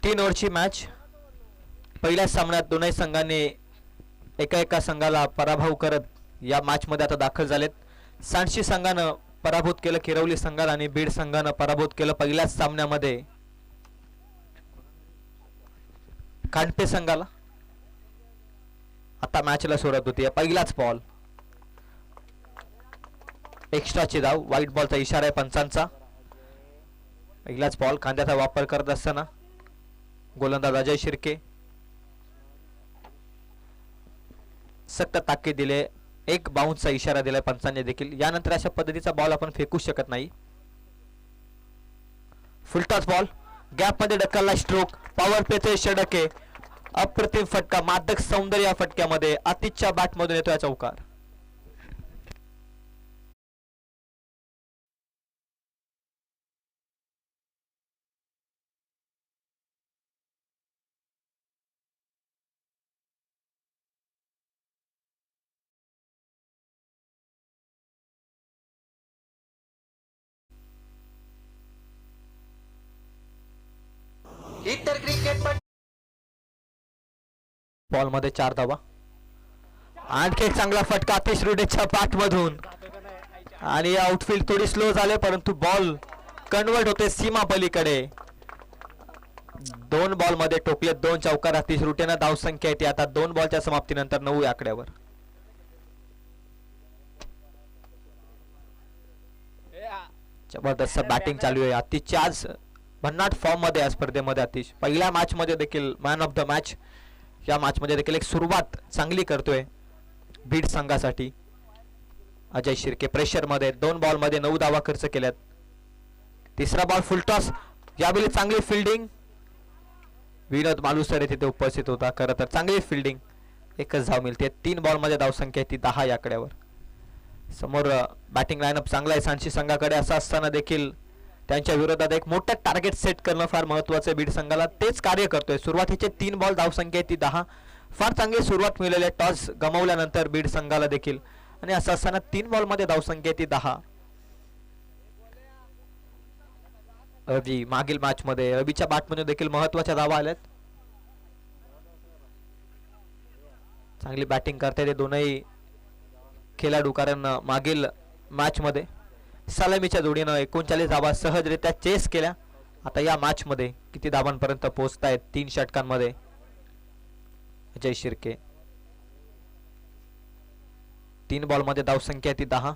3 ओव्हरची match. पहिल्या सामन्यात दोनही संघांनी एका संघाला पराभव करत या मॅच मध्ये आता दाखल झालेत. सांडशी संघानं पराभूत केलं किरवली संघाला आणि बीड संघानं पराभूत केलं पहिल्याच सामन्यामध्ये कांडपे संघाला. आता मॅचला सुरुवात होती. पहिलाच बॉल एक्स्ट्राची धाव, व्हाईट बॉलचा इशारा आहे पंचांचा. पहिलाच बॉल कांद्याचा वापर करत असताना गोलंदाज अजय शिर्के सक्त ताकीद दिले. एक बाउन्सचा इशारा दिलाय पंचांनी देखील. यानंतर अशा पद्धतीचा बॉल आपण फेकू शकत नाही. फुलटॉस बॉल गॅप मध्ये ढकलला, स्ट्रोक, पॉवर प्लेचे षटक आहे. अप्रतिम फटका, मादक सौंदर्य या फटक्यामध्ये. आतिशच्या बॅट मधून येतोय चौकार. इतर क्रिकेट बॉल मध्ये 4 धावा. आणखी एक चांगला फटका आतिश रुडेच्या बॅट मधून आणि आउटफील्ड थोडी स्लो झाले परंतु बॉल कन्वर्ट होते सीमा पलीकडे. 2 बॉल मध्ये टोकले 2 चौकार. आतिश रुटेनं धावसंख्या येते आता 2 बॉलच्या समाप्तीनंतर 9 या आकड्यावर. जबरदस्त बॅटिंग चालू आहे आतिशची. आज भन्नाट फॉर्म मध्ये या स्पर्धेमध्ये आतिश. पहिल्या मॅच मध्ये देखील मॅन ऑफ द मॅच. या मॅच मध्ये देखील एक सुरुवात चांगली करतोय बीड संघासाठी. अजय शिर्के प्रेशर मध्ये 2 बॉल मध्ये 9 धावा खर्च केल्यात. तिसरा बॉल फुलटॉस. यावेळी चांगली फिल्डिंग. विनोद मालुसरे तिथे उपस्थित होता. खरं तर चांगली फिल्डिंग. एकच धाव मिळते. 3 बॉल मध्ये धावसंख्या ती 10 या आकड्यावर. समोर बॅटिंग लाईनअप चांगला आहे सांडशी संघाकडे. असं असताना देखील त्यांच्या विरोधात एक मोठं टार्गेट सेट करणं फार महत्त्वाचं आहे बीड संघाला. तेच कार्य करतोय. सुरुवातीचे 3 बॉल धावसंख्या ती 10. फार चांगली सुरुवात मिळालेली आहे टॉस गमावल्यानंतर बीड संघाला देखील. आणि असं असताना 3 बॉल मध्ये धावसंख्या ती 10. रवी मागील मॅच मध्ये रवीच्या बॅटमध्ये देखील महत्त्वाच्या धावा आल्यात. चांगली बॅटिंग करताय ते दोनही खेळाडू. कारण मागील मॅच मध्ये सलामीच्या जोडीनं 39 धावा सहजरित्या चेस केल्या. आता या मॅच मध्ये किती धावांपर्यंत पोहोचतायत 3 षटकांमध्ये अजय शिर्के. 3 बॉल मध्ये धावसंख्या ती 10.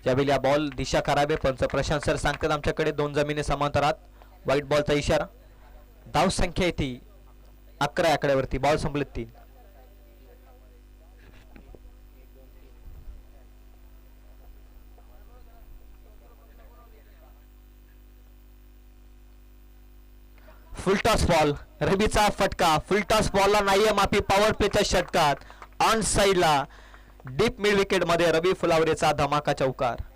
यावेळी या बॉल दिशा करावे पंच प्रशांत सर सांगतात आमच्याकडे 2 जमिनी समांतरात. व्हाईट बॉलचा इशारा. धाव संख्या येते 11 आकड्यावरती. बॉल संपले 3. फुलटॉस बॉल रवीचा फटका. फुलटॉस बॉलला नाहीये माफी. पॉवर प्लेच्या षटकात ऑन साइडला डीप मिड विकेट मध्ये रवी फुलावरेचा धमाका चौकार.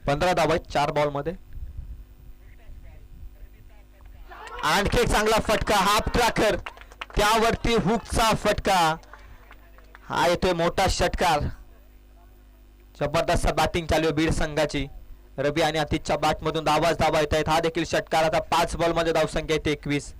पंधरा धावा 4 बॉल मध्ये. आणखी एक चांगला फटका. हाफ ट्रॅकर त्यावरती हुकचा फटका. हा येतोय मोठा षटकार. जबरदस्त बॅटिंग चालू आहे बीड संघाची. रवी आणि आतिशच्या बॅट मधून धावा येत आहेत. हा देखील षटकार. आता 5 बॉल मध्ये धावसंख्या येते 21.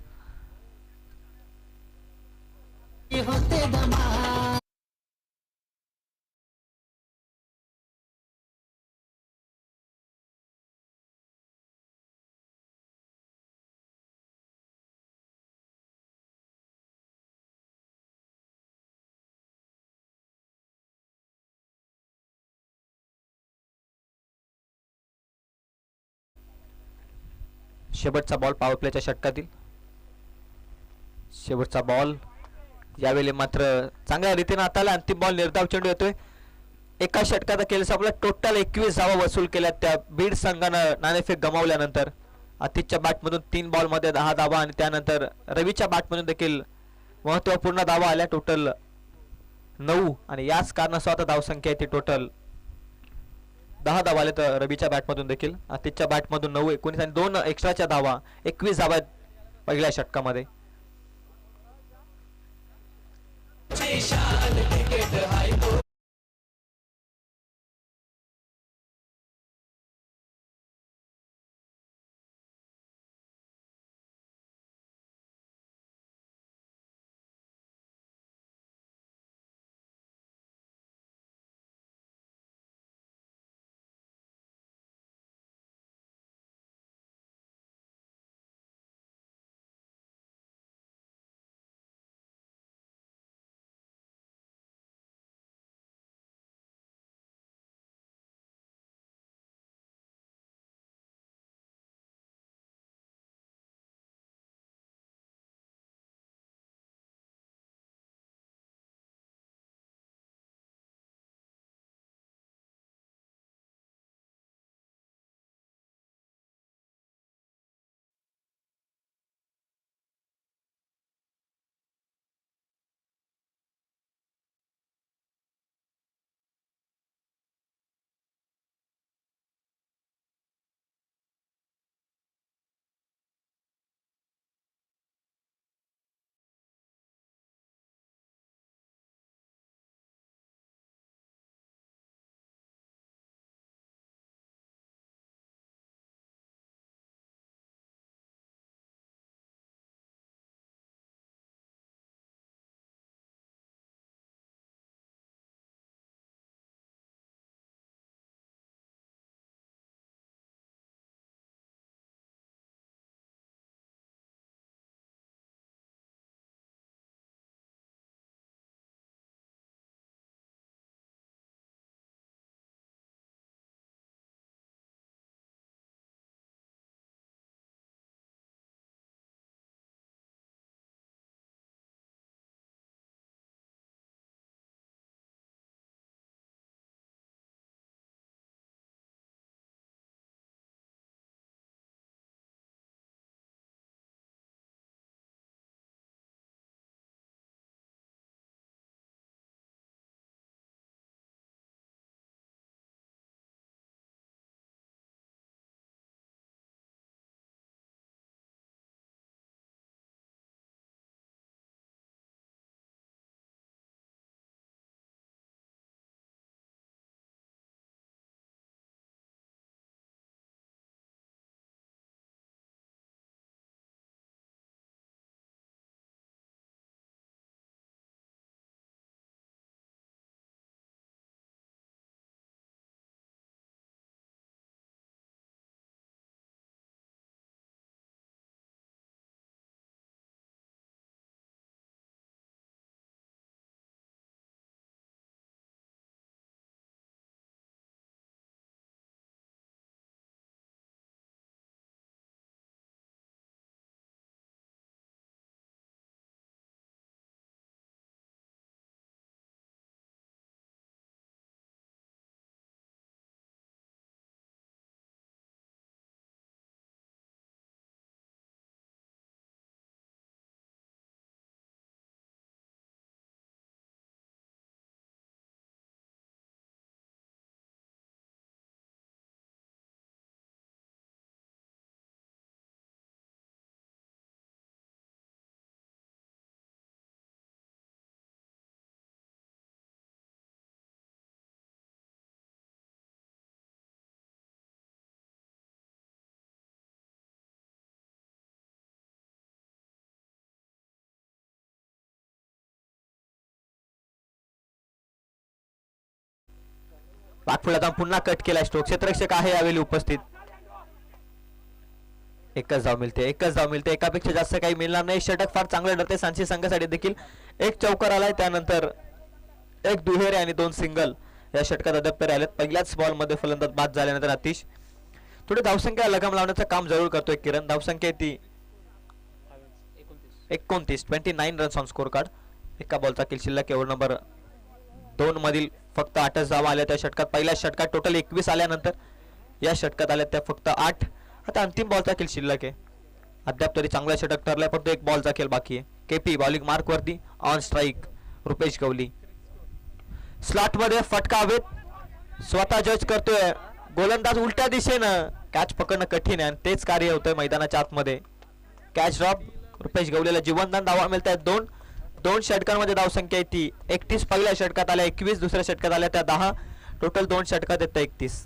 शेवटचा बॉल पॉवर प्लेच्या षटकातील. शेवटचा बॉल यावेळी मात्र चांगल्या रीतीने हाताला. अंतिम बॉल निर्धाव चेंडू येतोय. एका षटकाचा केलं आपला टोटल 21 धावा वसूल केल्यात त्या बीड संघानं नाणेफेक गमावल्यानंतर. आतिशच्या बॅटमधून 3 बॉल मध्ये 10 धावा आणि त्यानंतर रवीच्या बॅटमधून देखील महत्वपूर्ण धावा आल्या टोटल 9 आणि याच कारणास्तव आता धावसंख्या आहे ती टोटल 10 धावा आले तर रवीच्या बॅटमधून देखील आतिशच्या बॅटमधून 9 19 आणि 2 एक्स्ट्राच्या धावा 21 धावा पहिल्या षटकामध्ये. पाठपुढे पुन्हा कट केला स्ट्रोक. क्षेत्ररक्षक आहे यावेळी उपस्थित. एकच धाव मिळते एकापेक्षा जास्त काही मिळणार नाही. षटक फार चांगले ठरते सांची संघासाठी देखील. एक चौकार आलाय त्यानंतर एक दुहेरी आणि 2 सिंगल या षटकात अद्याप आलेत. पहिल्याच बॉल मध्ये फलंदाज बाद झाल्यानंतर आतिश थोडी धावसंख्या लगाम लावण्याचं काम जरूर करतोय किरण. धावसंख्या ती 29 रन्स ऑन स्कोर कार्ड. एका बॉलचा किल शिल्लक. ओव्हर नंबर 2 मधील फक्त 8च धावा आल्या त्या षटकात. पहिल्या षटकात टोटल 21 आल्यानंतर या षटकात आल्या त्या फक्त 8. आता अंतिम बॉलचा किल शिल्लक आहे. अद्याप तरी चांगला षटक ठरलाय, फक्त एक बॉलचा खेळ बाकी आहे. केपी बॉलिंग मार्क वरती, on strike Rupesh Gawali. Slot मध्ये फटका हवेत, स्वतः जज करतोय गोलंदाज उलट्या दिशेनं. कॅच पकडणं कठीण आहे आणि तेच कार्य होतंय मैदानाच्या आतमध्ये. कॅच ड्रॉप, रुपेश गवलीला जीवनदान. धावा मिळत आहेत दोन षटकांमध्ये. धावसंख्या आहे ती 31. पहिल्या षटकात आल्या 21, दुसऱ्या षटकात आल्या त्या 10. टोटल 2 षटकात येतं 31.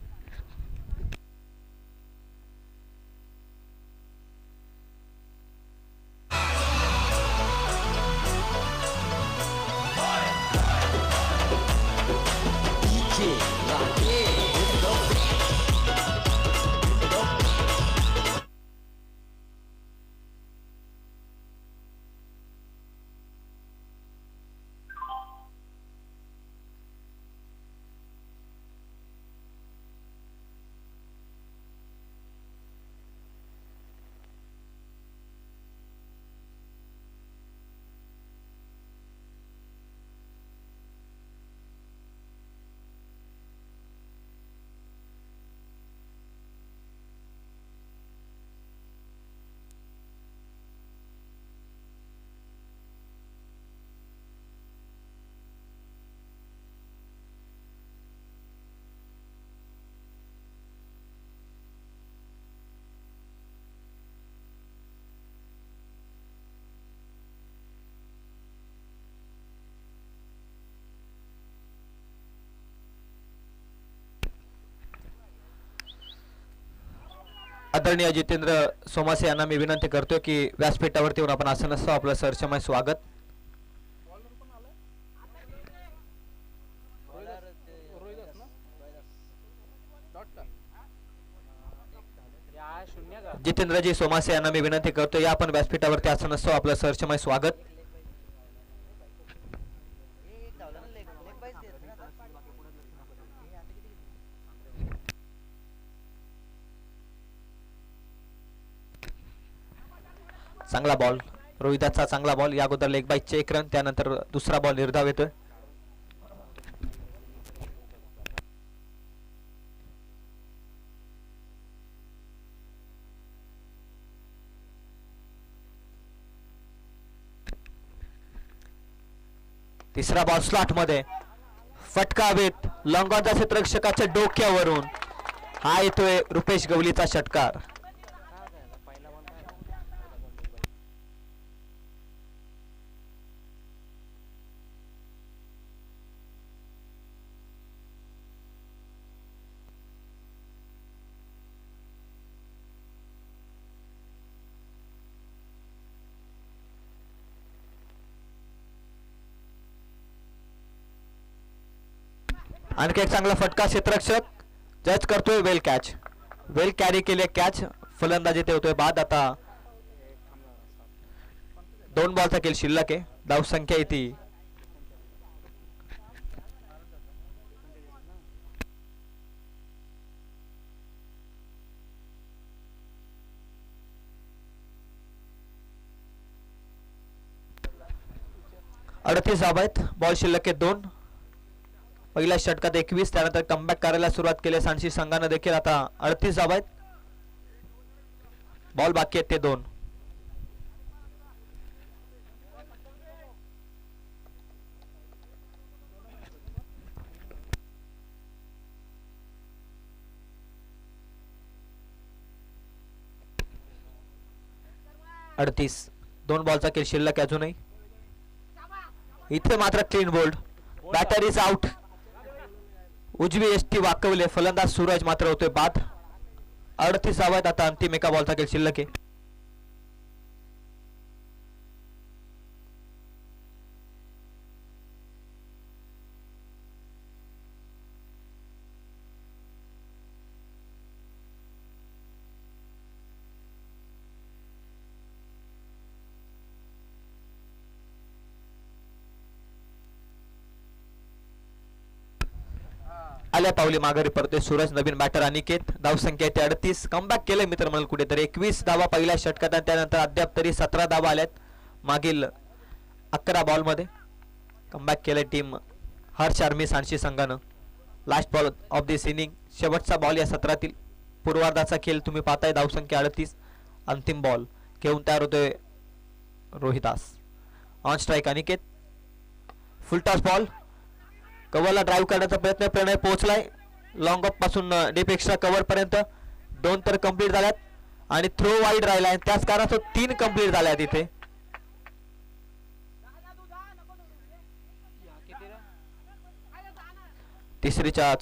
आदरणीय जितेंद्र सोमासे यांना मी विनंती करतो की व्यासपीठावरती येऊन आपण आसन असतो. आपलं सहर्षमय स्वागत. जितेंद्रजी सोमासे यांना मी विनंती करतो, या आपण व्यासपीठावरती आसन असतो. आपलं सहर्षमय स्वागत. चांगला बॉल रोहिदासचा, चांगला बॉल. या अगोदर लेग बाय चेक रन, त्यानंतर दुसरा बॉल निर्धाव येतोय. तिसरा बॉल स्लॉट मध्ये, फटका हवेत, लॉंगॉनच्या क्षेत्ररक्षकाच्या डोक्यावरून. हा येतोय रुपेश गवलीचा षटकार. आणखी एक चांगला फटका, क्षेत्ररक्षक जज करतोय. वेल कॅच, वेल कॅरी केले कॅच. फलंदाजी ते होतोय बाद. आता 2 बॉलचा खेळ शिल्लक आहे. धावसंख्या येते 38 धावा आहेत. बॉल शिल्लक आहे 2. पहिल्या षटकात 21, त्यानंतर कमबॅक करायला सुरुवात केली सांची संघाने देखील. आता 38 धावा आहेत. बॉल बाकी आहेत ते 2. अडतीस 2 बॉलचा खेळ शिल्लक अजूनही. इथे मात्र clean bowled. Batter is out. उजवी एसटी वाकवले. फलंदाज सूरज मात्र होतोय बाद. 38 धावा आहेत. आता अंतिम एका बॉलचा खेळ शिल्लक आहे. आल्या पावली माघारी परतोय सूरज. नवीन बॅटर अनिकेत. धावसंख्या 38. कमबॅक केलंय मित्र म्हणून कुठेतरी. 21 धावा पहिल्या षटकात, त्यानंतर अद्याप तरी 17 धावा आल्यात मागील 11 बॉल मध्ये. कमबॅक केलंय टीम हर्ष आर्मी सांची संघानं. Last ball of this inning, शेवटचा बॉल या सत्रातील. पूर्वार्धाचा खेळ तुम्ही पाहताय. धावसंख्या 38. अंतिम बॉल घेऊन तयार होतोय Rohidas. On strike Aniket. Full toss ball. कव्हरला ड्राईव्ह करण्याचा प्रयत्न. प्रणय पोहोचलाय लॉंग ऑफ पासून डीप एक्स्ट्रा कव्हर पर्यंत. 2 तर कंप्लीट झाल्यात आणि थ्रो वाईड राहिलाय. त्याच कारणास्तव 3 कंप्लीट झाल्यात इथे.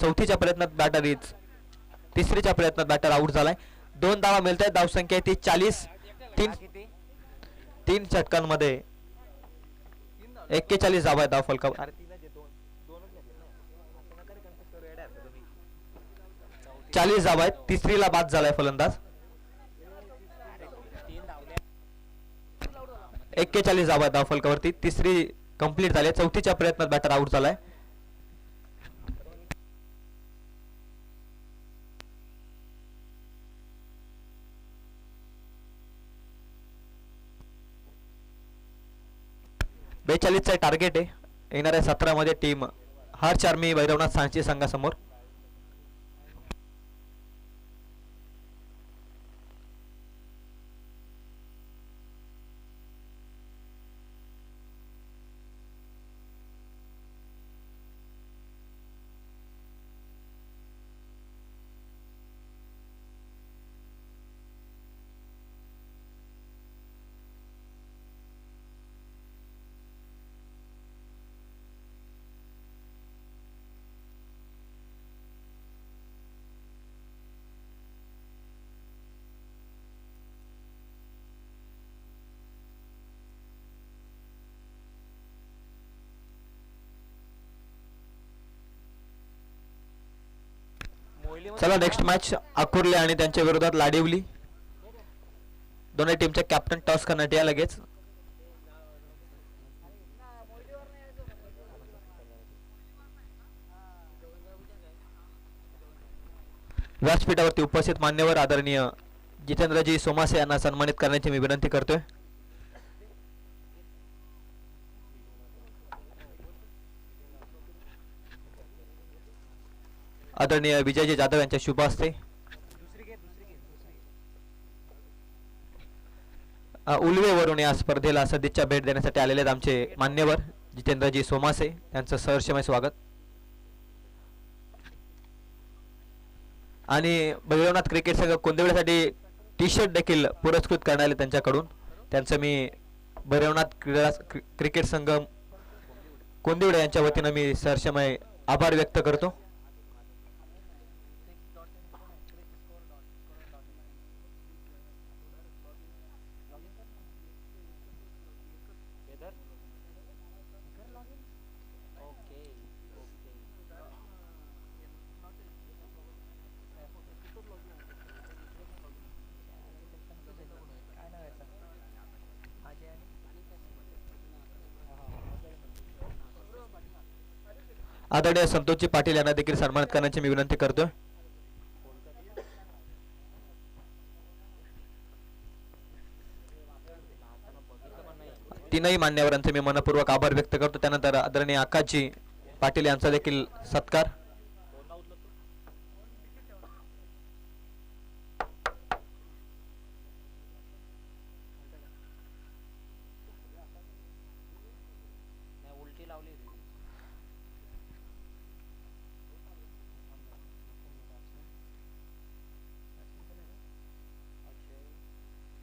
चौथीच्या प्रयत्नात बॅटर आउट झालाय. 2 धावा मिळत आहेत. धावसंख्या ती 40. 3 षटकांमध्ये 41 धावा आहेत धाव फलकावर. 40 धावा आहेत. तिसरीला बाद झालाय फलंदाज. 41 धावा आहेत धाव फलकावरती. तिसरी कंप्लीट झाली. चौथीच्या प्रयत्नात बॅटर आउट झालाय. चा टार्गेट आहे. येणाऱ्या 17 मध्ये टीम हर्ष आर्मी भैरवनाथ सांची संघासमोर. चला नेक्स्ट मॅच अकुर्ले आणि त्यांच्या विरोधात लाडिवली. दोन्ही टीमचे कॅप्टन टॉस करण्यात या लगेच. व्यासपीठावरती उपस्थित मान्यवर आदरणीय जितेंद्रजी सोमासे यांना सन्मानित करण्याची मी विनंती करतोय. आदरणीय विजयजी जाधव यांच्या शुभ हस्ते उल्वेवरून या स्पर्धेला सदिच्छा भेट देण्यासाठी आलेले आहेत आमचे मान्यवर जितेंद्रजी सोमासे. त्यांचं सहर्षमय स्वागत. आणि भैरवनाथ क्रिकेट संघ कोंदिवड्यासाठी टी शर्ट देखील पुरस्कृत करण्यात आले त्यांच्याकडून. त्यांचं मी भैरवनाथ क्रिकेट संघ कोंदिवडे यांच्या वतीनं मी सहर्षमय आभार व्यक्त करतो. आदरणीय संतोषजी पाटील यांना देखील सन्मानित करण्याची मी विनंती करतोय. तीनही मान्यवरांचे मी मनपूर्वक आभार व्यक्त करतो. त्यानंतर आदरणीय आकाशजी पाटील यांचा देखील सत्कार.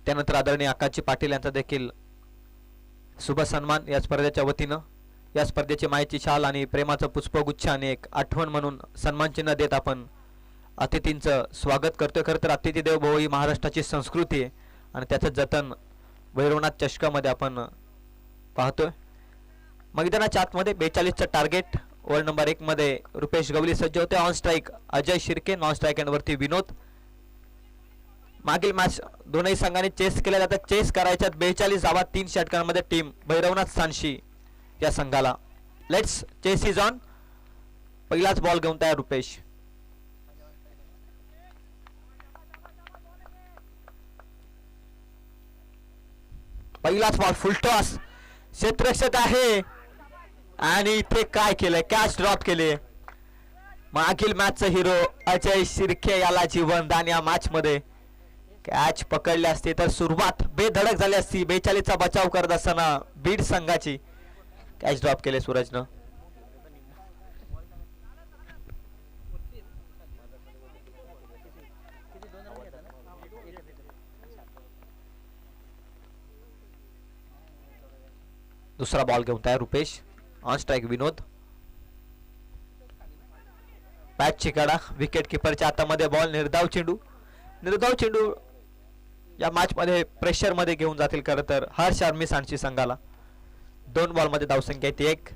त्यानंतर आदरणीय आकाशजी पाटील यांचा देखील शुभ सन्मान या स्पर्धेच्या वतीनं. या स्पर्धेची माहिती शाल आणि प्रेमाचं पुष्पगुच्छ आणि एक आठवण म्हणून सन्मान चिन्ह देत आपण अतिथींचं स्वागत करतोय. खरं तर अतिथी देव भव ही महाराष्ट्राची संस्कृती आहे आणि त्याचं जतन भैरवनाथ चषकामध्ये आपण पाहतोय. मैदानाच्या आतमध्ये 42चं टार्गेट. ओव्हर नंबर 1 मध्ये रुपेश गवली सज्ज होते. On strike Ajay Shirke. Non strike एंडवरती विनोद. मागील मॅच दोनही संघांनी चेस केल्या जातात. चेस करायच्यात 42 धावा 3 षटकांमध्ये टीम भैरवनाथ सांशी या संघाला. Let's chase is on. पहिलाच बॉल घेऊन तयार रुपेश. पहिलाच बॉल फुल टॉस. क्षेत्ररक्षक आहे आणि इथे काय केलंय, कॅच ड्रॉप केले. मागील मॅचचा हिरो अजय शिर्के याला जीवनदान या मॅच मध्ये. कॅच पकडली असती तर सुरुवात बेधडक झाली असती. 42चा बचाव करत असताना बीड संघाची कॅच ड्रॉप केले सूरजनं. दुसरा बॉल घेऊन तयार Rupesh. On strike Vinod. Bat चिकाडा विकेट किपरच्या हातामध्ये बॉल. निर्धाव चेंडू या मॅच मध्ये प्रेशर मध्ये घेऊन जातील खरं तर हर्ष आर्मी सांची संघाला. 2 बॉल मध्ये धावसंख्या येते 1.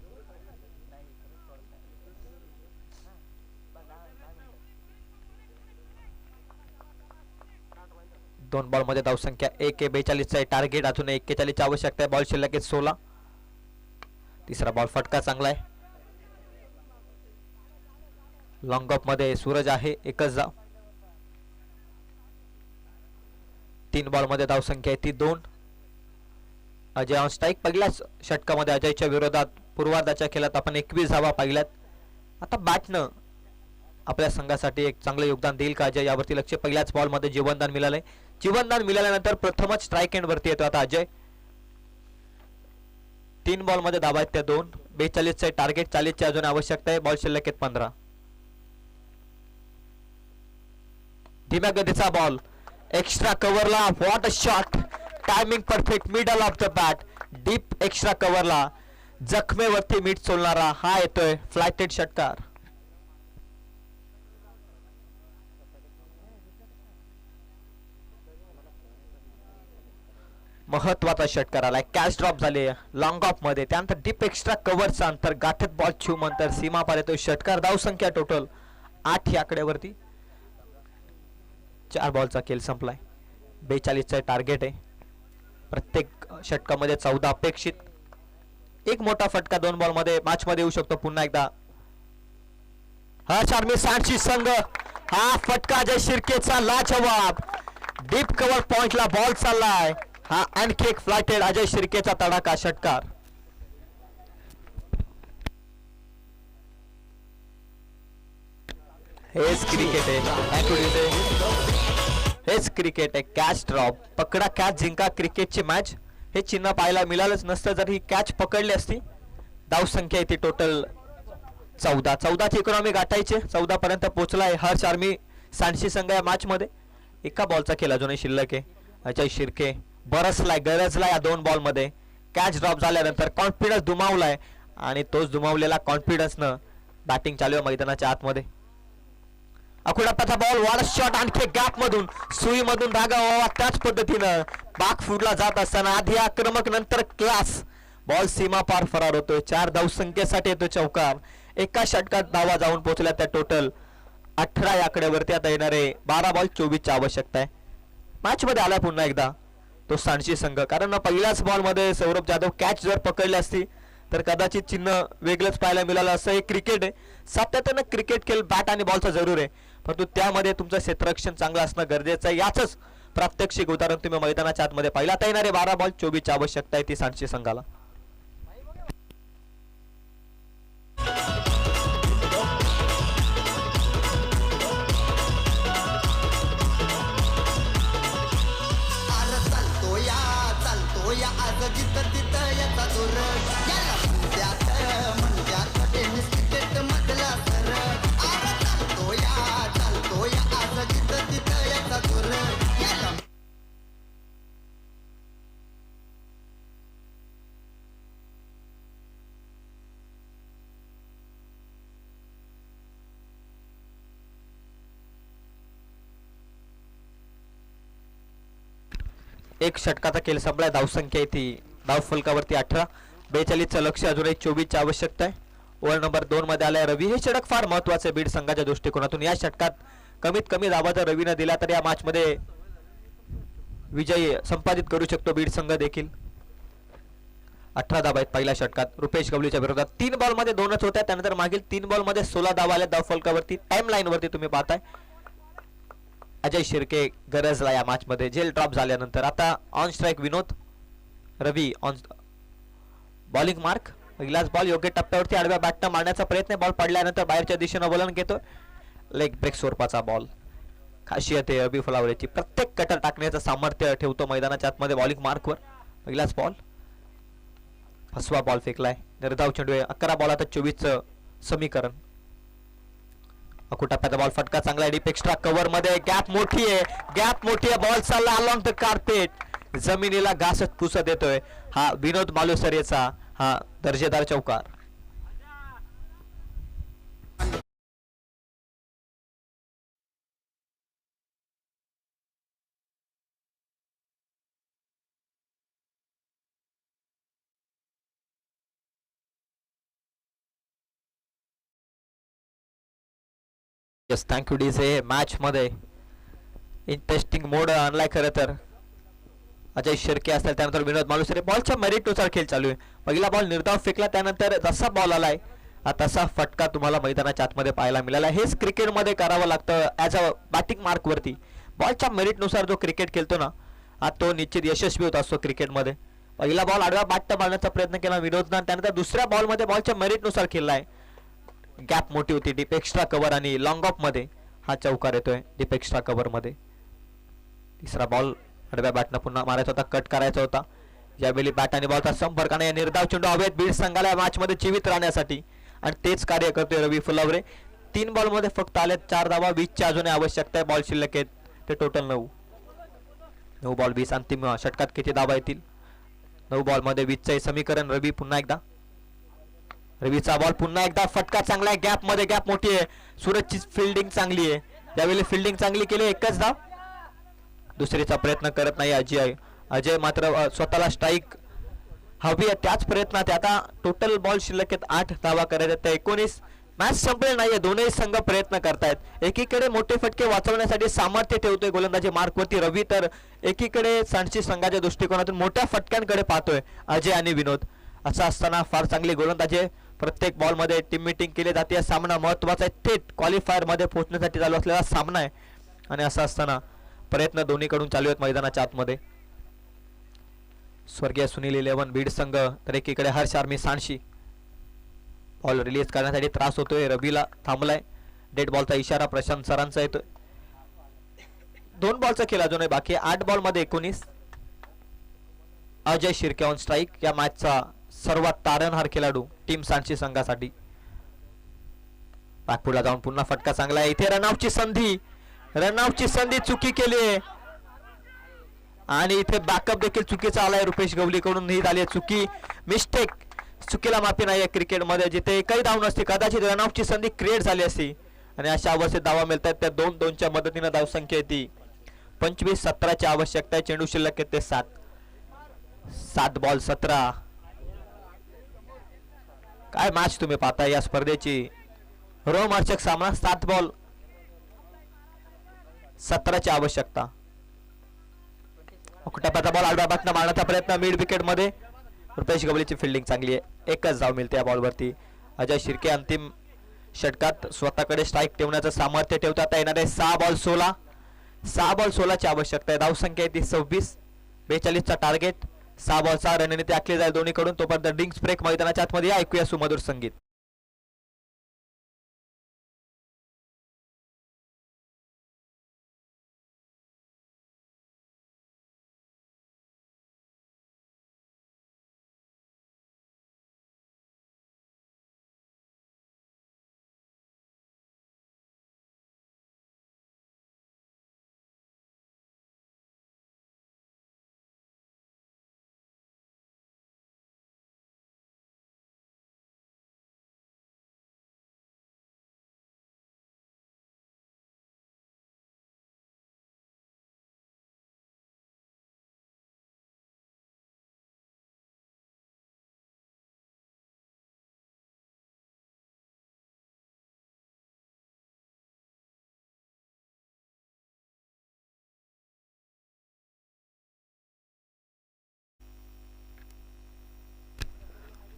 दोन बॉल मध्ये धावसंख्या 1 आहे. 42चा टार्गेट. अजून 41ची आवश्यकता आहे. बॉल शिल्लक 16. तिसरा बॉल फटका चांगला आहे. लॉंग ऑफ मध्ये सूरज आहे. 1च धाव. 3 बॉल मध्ये धावसंख्या आहे ती 2. Ajay on strike. पहिल्याच षटकामध्ये अजयच्या विरोधात पूर्वार्धाच्या खेळात आपण 21 धावा पाहिल्यात. आता बॅटनं आपल्या संघासाठी एक चांगलं योगदान देईल का अजय यावरती लक्ष. पहिल्याच बॉल मध्ये जीवनदान मिळालंय. जीवनदान मिळाल्यानंतर प्रथमच स्ट्राइक एंड वरती येतो आता अजय. 3 बॉल मध्ये धावा आहेत त्या 2. 42चे टार्गेट. 40ची अजून आवश्यकता आहे. बॉल शिल्लक आहेत 15. धीम्या गतीचा बॉल एक्स्ट्रा कव्हरला. What a shot. Timing perfect. Middle of the bat. Deep extra कव्हरला जखमेवरती मीठ सोलणारा हा येतोय फ्लायटेड षटकार. महत्वाचा षटकार आलाय. कॅच ड्रॉप झाले लॉंग ऑफ मध्ये. त्यानंतर डीप एक्स्ट्रा कव्हरचा अंतर गाठत बॉल छू नंतर सीमा पार येतो षटकार. धावसंख्या टोटल 8 या आकड्यावरती. 4 बॉलचा खेळ संपलाय. 42चा टार्गेट आहे. प्रत्येक षटकामध्ये 14 अपेक्षित. एक मोठा फटका 2 बॉल मध्ये मॅच मध्ये येऊ शकतो पुन्हा एकदा. हर्ष आर्मी सांची संघ. हा फटका अजय शिर्केचा लाजवाब. डीप कव्हर पॉइंटला बॉल चाललाय. हा आणखी एक फ्लायटेड अजय शिर्केचा तडाखा षटकार. हेच क्रिकेट आहे. हेच क्रिकेट आहे. Catch drop. पकडा कॅच जिंका क्रिकेटची मॅच. हे चिन्ह पाहायला मिळालंच नसतं जर ही कॅच पकडली असती. धावसंख्या येते टोटल 14. 14ची इकॉनॉमी गाठायचे. 14 पर्यंत पोहोचलाय हर्ष आर्मी सांची संघ या मॅच मध्ये. एका बॉलचा खेळ अजूनही शिल्लक आहे. अजय शिर्के बरसलाय गरजला या 2 बॉल मध्ये. कॅच ड्रॉप झाल्यानंतर कॉन्फिडन्स दुमावलाय आणि तोच दुमावलेला कॉन्फिडन्सनं बॅटिंग चालू आहे मैदानाच्या आतमध्ये. अकुडापाचा बॉल. वाढ शॉट. आणखी गॅप मधून सुई मधून धागा व्हावा त्याच पद्धतीनं बाग फुडला जात असताना आधी आक्रमक नंतर क्लास. बॉल सीमा पार फरार होतोय. 4 धावसंख्येसाठी येतो चौकार. एका षटकात धावा जाऊन पोहोचल्या त्या टोटल 18 या आकड्यावरती. आता येणारे 12 बॉल 24ची आवश्यकता आहे. मॅच मध्ये आला पुन्हा एकदा तो सांची संघ. कारण पहिल्याच बॉल मध्ये सौरभ जाधव कॅच जर पकडली असती तर कदाचित चिन्ह वेगळंच पाहायला मिळालं असं. हे क्रिकेट आहे. सातत्यानं क्रिकेट खेळ बॅट आणि बॉलचा जरूर आहे परंतु त्यामध्ये तुमचं क्षेत्ररक्षण चांगलं असणं गरजेचं आहे. याच प्रात्यक्षिक उदाहरण तुम्ही मैदानाच्या आतमध्ये पाहिलं. आता येणारे 12 बॉल 24ची आवश्यकता आहे ती सांची संघाला. एक षटकाचा खेळ संपलाय. धावसंख्या येते धाव फलकावरती 18. 42चं लक्ष अजूनही 24ची आवश्यकता आहे. ओव्हर नंबर 2 मध्ये आलाय रवी. हे षटक फार महत्वाचे बीड संघाच्या दृष्टिकोनातून. या षटकात कमीत कमी धावा जर रवीनं दिला तर या मॅच मध्ये विजय संपादित करू शकतो बीड संघ देखील. 18 धावा आहेत पहिल्या षटकात रुपेश गवळीच्या विरोधात. 3 बॉल मध्ये 2च होत्या. त्यानंतर मागील 3 बॉल मध्ये 16 धावा आल्या धाव फलकावरती. टाइम लाईन वरती तुम्ही पाहताय अजय शिर्के गरजला या मॅच मध्ये जेल ड्रॉप झाल्यानंतर. आता on strike Vinod. Ravi on bowling mark. पहिलाच बॉल योग्य टप्प्यावरती आडव्या बॅटनं मारण्याचा प्रयत्न. बॉल पडल्यानंतर बाहेरच्या दिशेनं वळण घेतो. लेग ब्रेक स्वरूपाचा बॉल. खासियत आहे रवी फुलावरेची. प्रत्येक कटर टाकण्याचं सामर्थ्य ठेवतो मैदानाच्या आतमध्ये बॉलिंग मार्कवर. पहिलाच बॉल, फसवा बॉल फेकलाय. निर्धाव चेंडू आहे. 11 बॉल आता 24चं समीकरण. अकुटाप्याचा बॉल फटका चांगला आहे. डीप एक्स्ट्रा कव्हर मध्ये गॅप मोठी आहे, गॅप मोठी आहे. बॉल चालला अलॉंग द कार्पेट, जमिनीला घासत पुसत येतोय. हा विनोद मालुसरेचा हा दर्जेदार चौकार. Yes, thank you DJ. मॅच मध्ये इंटरेस्टिंग मोड आणलाय खरं तर. अजय शिर्के असतील, त्यानंतर विनोद मालुसरे. बॉलच्या मेरिटनुसार खेळ चालू आहे. पहिला बॉल निर्धाव फेकला, त्यानंतर जसा बॉल आलाय तसा फटका तुम्हाला मैदानाच्या आतमध्ये पाहायला मिळाला. हेच क्रिकेटमध्ये करावं लागतं ॲज अ बॅटिंग मार्कवरती. बॉलच्या मेरिटनुसार जो क्रिकेट खेळतो ना तो निश्चित यशस्वी होत असतो क्रिकेटमध्ये. पहिला बॉल आडव्या बॅटनं मारण्याचा प्रयत्न केला विनोदनं, त्यानंतर दुसऱ्या बॉलमध्ये बॉलच्या मेरिटनुसार खेळलाय. गॅप मोठी होती. डीप एक्स्ट्रा कव्हर आणि लॉंग ऑफ मध्ये हा चौकार येतोय. डीप एक्स्ट्रा कव्हर मध्ये तिसरा बॉल आडव्या बॅटनं पुन्हा मारायचा होता, कट करायचा होता. यावेळी बॅट आणि बॉलचा संपर्काने निर्धाव चेंडू हवेत बीड संघाला मॅच मध्ये जीवित राहण्यासाठी, आणि तेच कार्य करतोय रवी फुलावरे. 3 बॉल मध्ये फक्त आले 4 धावा. 20ची अजून आवश्यकता आहे. बॉल शिल्लक आहेत ते टोटल 9 बॉल 20. अंतिम षटकात किती धावा येतील? 9 बॉल मध्ये 20चे समीकरण. रवी पुन्हा एकदा, रवीचा बॉल पुन्हा एकदा फटका चांगला आहे. गॅप मध्ये गॅप मोठी आहे. सूरजची फिल्डिंग चांगली आहे. यावेळी फिल्डिंग चांगली केली. एकच धाव. दुसरीचा प्रयत्न करत नाही अजय मात्र स्वतःला स्ट्राईक हवी आहे त्याच प्रयत्नात. आता टोटल बॉल शिल्लक आहेत 8 धावा करायच्या त्या 19. मॅच संपले नाहीये. दोनही संघ प्रयत्न करतायत. एकीकडे मोठे फटके वाचवण्यासाठी सामर्थ्य ठेवतोय गोलंदाजी मार्कवरती रवी, तर एकीकडे सांची संघाच्या दृष्टिकोनातून मोठ्या फटक्यांकडे पाहतोय अजय आणि विनोद. असं असताना फार चांगली गोलंदाजी. प्रत्येक बॉल मध्ये टीम मीटिंग केली जाते. सामना महत्वाचा आहे. थेट क्वालिफायर मध्ये पोहोचण्यासाठी चालू असलेला सामना आहे, आणि असं असताना प्रयत्न दोन्हीकडून चालू आहेत मैदानाच्या आतमध्ये. स्वर्गीय सुनील 11 बीड संघ, तर एकीकडे हर्ष आर्मी सांशी. बॉल रिलीज करण्यासाठी त्रास होतोय. रवीला थांबलाय. डेड बॉलचा इशारा प्रशांत सरांचा येतोय. 2 बॉलचा खेळ अजूनही बाकी. 8 बॉल मध्ये 19. Ajay Shirke on strike. या मॅचचा सर्वात तारणहार खेळाडू टीम सांची संघासाठी. बॅकफुटला जाऊन पुन्हा फटका चांगला आहे. इथे रनआउटची संधी चुकी केली आहे, आणि इथे बॅकअप देखील चुकीचा आलाय. रुपेश गवलीकडून ही झाली चुकी, मिस्टेक. चुकीला माफी नाही क्रिकेटमध्ये. जिथे एकही धाव नसते कदाचित रनआउटची संधी क्रिएट झाली असती, आणि अशा अवस्थेत धावा मिळतात त्या 2-2च्या मदतीने. धावसंख्या येते 25. 17ची आवश्यकता आहे. चेंडू शिल्लक येते 7 बॉल 17. काय मॅच तुम्ही पाहताय या स्पर्धेची. रोमांचक सामना. 7 बॉल 17ची आवश्यकता. कुटाप्याचा बॉल आडव्या बॅटनं मारण्याचा प्रयत्न मिड विकेट मध्ये. रुपेश गवलीची फिल्डिंग चांगली आहे. एकच धाव मिळते या बॉलवरती. अजय शिर्के अंतिम षटकात स्वतःकडे स्ट्राईक ठेवण्याचं सामर्थ्य ठेवतात. येणारे 6 बॉल 16ची आवश्यकता आहे. धावसंख्या येते 26. 42चा टार्गेट. 6 बॉल 6 रणनीती आखली जाईल दोन्हीकडून. तोपर्यंत ड्रिंक्स ब्रेक मैदानाच्या आतमध्ये. ऐकूया सुमधुर संगीत.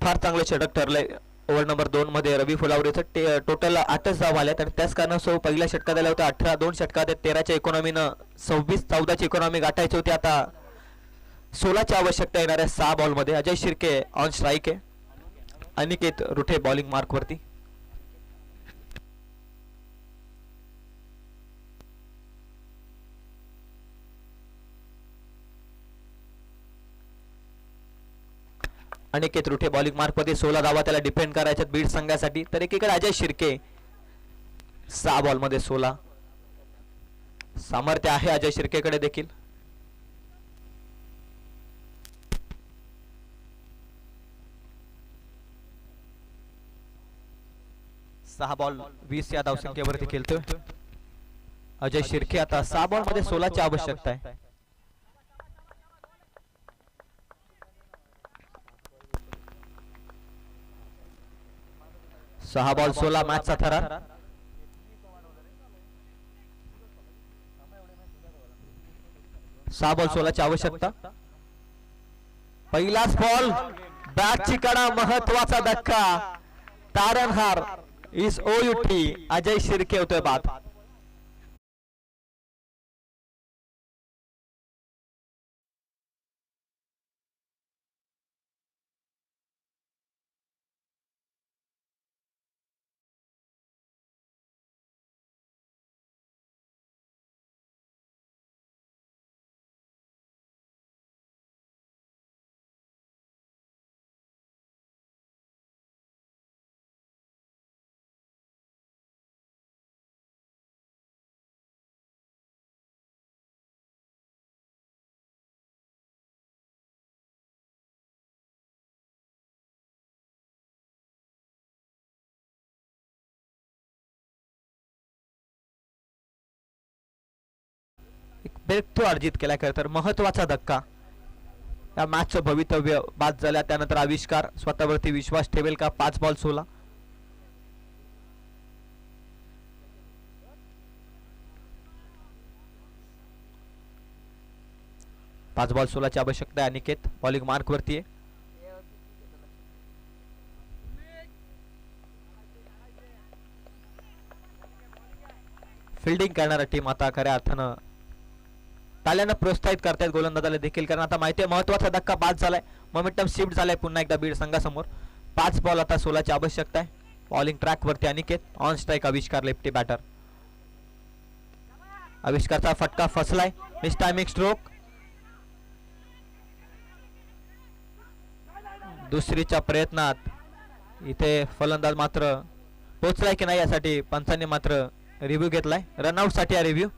फार चांगले षटक ठरले. ओव्हर नंबर 2 मध्ये रवी फुलावरेचं टोटल 8च धावा आल्या, तर त्याच कारणास्तव पहिल्या षटकात आल्या होत्या 18. 2 षटकात 13च्या इकॉनॉमीनं 26. 14ची इकॉनॉमी गाठायची होती. आता 16ची आवश्यकता येणाऱ्या 6 बॉल मध्ये. अजय शिर्के ऑन स्ट्राईक आहे. अनिकेत रुठे बॉलिंग मार्कवरती. अनिकेत रुठे बॉलिंग मार्क मध्ये 16 धावा त्याला डिफेंड करायच्यात बीड संघासाठी. तर एकीकडे अजय शिर्के 6 बॉल मध्ये 16. सामर्थ्य आहे अजय शिर्केकडे देखील. 6 बॉल 20 या धावसंख्येवरती खेळतोय अजय शिर्के. आता 6 बॉल मध्ये 16 ची आवश्यकता आहे. सहा बॉल 16 मॅचचा थरार. सहा बॉल 16 ची आवश्यकता. पहिलाच बॉल बॅटची कडा महत्वाचा धक्का. तारणहार इज OUT. अजय शिर्के होतोय बाद. ब्रेक अर्जित केला खरं तर महत्वाचा धक्का. या मॅचचं भवितव्य बाद झाल्या त्यानंतर आविष्कार स्वतःवरती विश्वास ठेवेल का. 5 बॉल 16. पाच बॉल 16 ची आवश्यकता आहे. अनिकेत बॉलिंग मार्क वरती आहे. फिल्डिंग करणारा टीम आता खऱ्या अर्थानं ताल्यानं प्रोत्साहित करतायत गोलंदाजाला देखील. कारण आता माहिती आहे महत्वाचा धक्का बाद झालाय. मोमेंटम शिफ्ट झालाय पुन्हा एकदा बीड संघासमोर. 5 बॉल आता 16 ची आवश्यकता आहे. बॉलिंग ट्रॅक वरती अनिकेत. ऑन स्ट्राइक आविष्कार लेफ्टी बॅटर. आविष्कारचा फटका फसलाय. Miss timing stroke. दुसरीच्या प्रयत्नात इथे फलंदाज मात्र पोहोचलाय की नाही यासाठी पंचांनी मात्र रिव्ह्यू घेतलाय. रनआउट साठी हा रिव्ह्यू.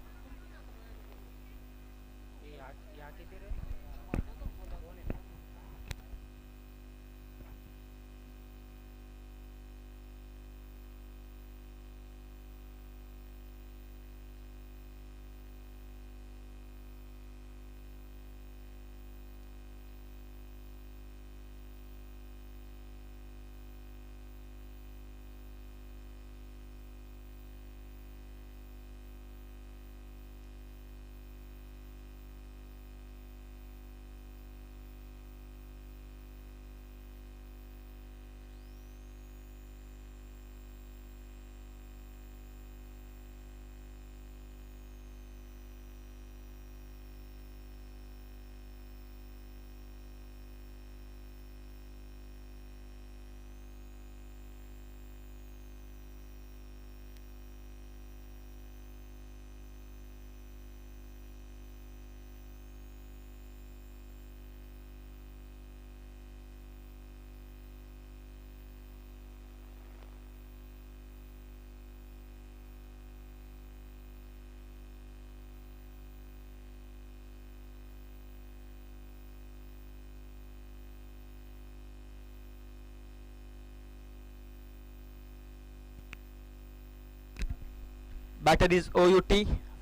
Batter is OUT.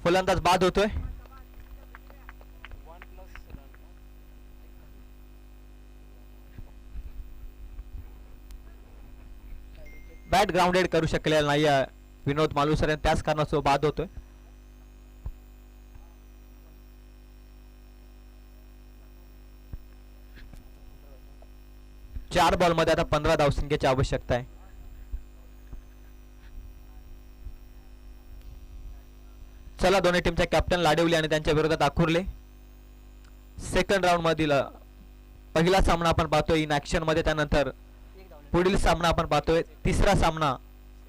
फलंदाज बाद होतोय. बॅट ग्राउंडेड करू शकलेला नाही विनोद मालुसरे. त्याच कारणास्तव बाद होतोय. चार बॉल मध्ये आता 15 धावसंख्येची आवश्यकता आहे. चला दोन्ही टीमचे कॅप्टन लाडवले आणि त्यांच्या विरोधात आखुरले. सेकंड राऊंड मधील पहिला सामना आपण पाहतोय इन ऍक्शन मध्ये. त्यानंतर पुढील सामना आपण पाहतोय. तिसरा सामना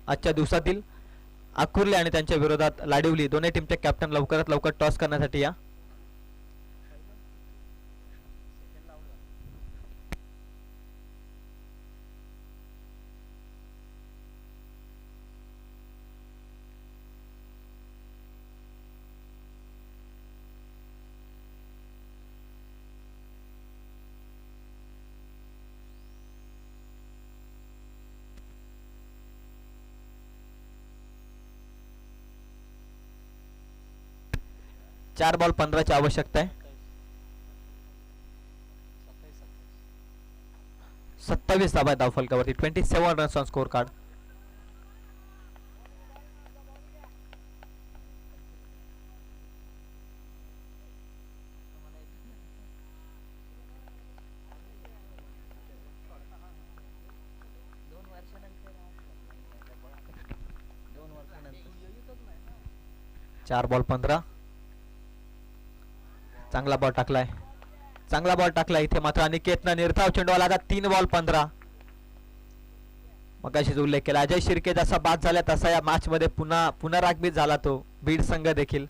आजच्या दिवसातील आखुरले आणि त्यांच्या विरोधात लाडवली. दोन्ही टीमचे कॅप्टन लवकरात लवकर टॉस करण्यासाठी या. 4 बॉल 15ची आवश्यकता आहे. 27 धावा आहेत धावफलकावरती. 27 रन्स ऑन स्कोर कार्ड. चार बॉल 15. चांगला बॉल टाकलाय. चांगला बॉल टाकला इथे मात्र अनिकेतनं निर्धाव चेंडूला. आता 3 बॉल 15. मगाशीच उल्लेख केला अजय शिर्के जसा बाद झाला तसा या मॅच मध्ये पुनरागमित झाला तो बीड संघ देखील.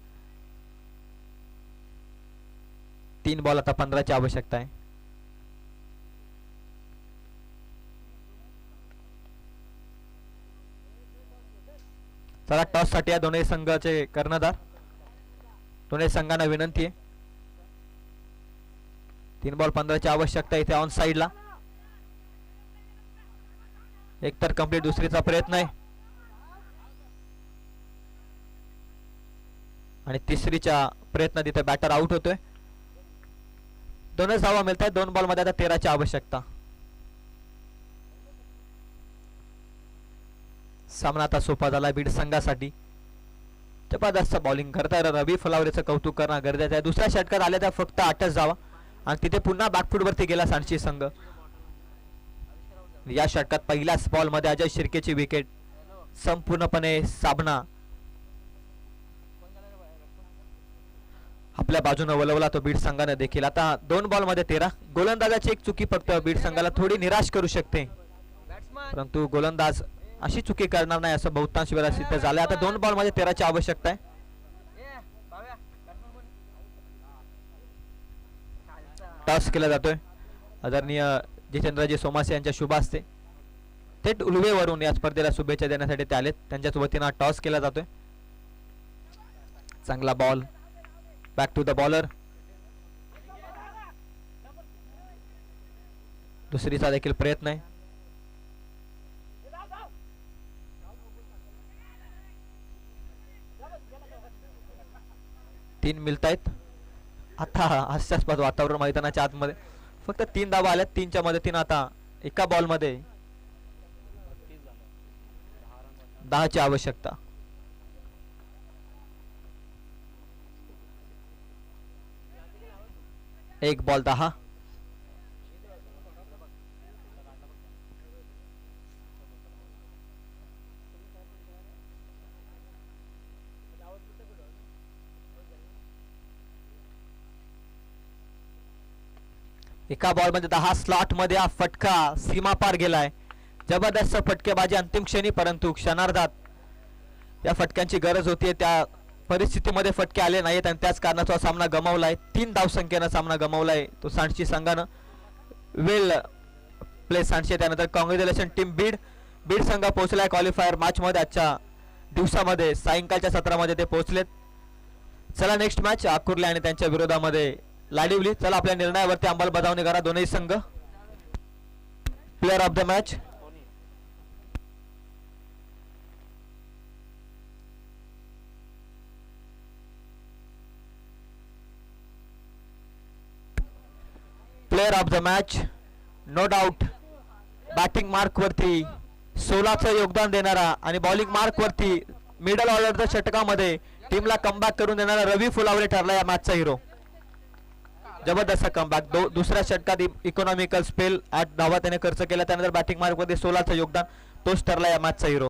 3 बॉल आता 15ची आवश्यकता आहे. चला टॉस साठी या दोन्ही संघाचे कर्णधार. दोन्ही संघांना विनंती आहे. 3 बॉल 15ची आवश्यकता इथे ऑन साइडला. एक तर कंप्लीट दुसरीचा प्रयत्न आहे आणि तिसरीचा प्रयत्न तिथे बॅटर आउट होतोय. दोनच धावा मिळत आहेत. 2 बॉल मध्ये आता 13ची आवश्यकता. सामना आता सोपा झाला बीड संघासाठी. जबरदस्त बॉलिंग करताय रवी फुलावरेचं कौतुक करणं गरजेचं आहे. दुसऱ्या षटकात आल्या त्या फक्त 8च धावा आणि तिथे पुन्हा बॅकफूट वरती गेला सांची संघ. या षटकात पहिल्याच बॉल मध्ये अजय शिर्केची विकेट संपूर्णपणे साबणा आपल्या बाजूने वळवला तो बीड संघाने देखील. आता 2 बॉल मध्ये 13. गोलंदाजाची एक चुकी फक्त बीड संघाला थोडी निराश करू शकते परंतु गोलंदाज अशी चुकी करणार नाही असं बहुतांश वेळा सिद्ध झालं. आता 2 बॉल मध्ये 13ची आवश्यकता आहे. टॉस केला जातोय. आदरणीय जितेंद्रजी सोमासे यांच्या शुभ हस्ते थेट उलवेवरून या स्पर्धेला शुभेच्छा देण्यासाठी ते आलेत. त्यांच्याच वतीनं टॉस केला जातोय. चांगला ball. Back to the bowler. दुसरीचा देखील प्रयत्न आहे. तीन मिळतायत. आता हास्यास्पद वातावरण मैदानाच्या आतमध्ये. फक्त 3 धावा आल्यात. 3च्या मदतीने आता एका बॉल मध्ये 10ची आवश्यकता. एक बॉल 10. एका बॉल मध्ये 10. स्लॉट मध्ये हा फटका सीमा पार गेलाय. जबरदस्त फटकेबाजी अंतिम क्षणी परंतु क्षणार्धात या फटक्यांची गरज होती. त्या परिस्थितीमध्ये फटके आले नाहीत आणि त्याच कारणाचा सामना गमावलाय. 3 धावसंख्येनं सामना गमावलाय तो सांडशी संघानं. वेल प्ले सांडशी. त्यानंतर कॉंग्रॅच्युलेशन टीम बीड. बीड संघ पोहोचलाय क्वालिफायर मॅच मध्ये. आजच्या दिवसामध्ये सायंकाळच्या सत्रामध्ये ते पोहोचलेत. चला नेक्स्ट मॅच आकुर्ले आणि त्यांच्या विरोधामध्ये लाडिवली. चला आपल्या निर्णयावरती अंमलबजावणी करा दोन्ही संघ. Player of the match player of the match no doubt batting mark वरती 16चं योगदान देणारा आणि बॉलिंग मार्क वरती मिडल ऑर्डरच्या षटकामध्ये टीमला कमबॅक करून देणारा रवी फुलावरे ठरला या मॅचचा हिरो. जबरदस्त कमबॅक. दुसऱ्या षटकात इकॉनॉमिकल स्पेल 8 धावा त्याने खर्च केला. त्यानंतर बॅटिंग मार्क मध्ये 16चं योगदान. तोच ठरला या मॅचचा हिरो.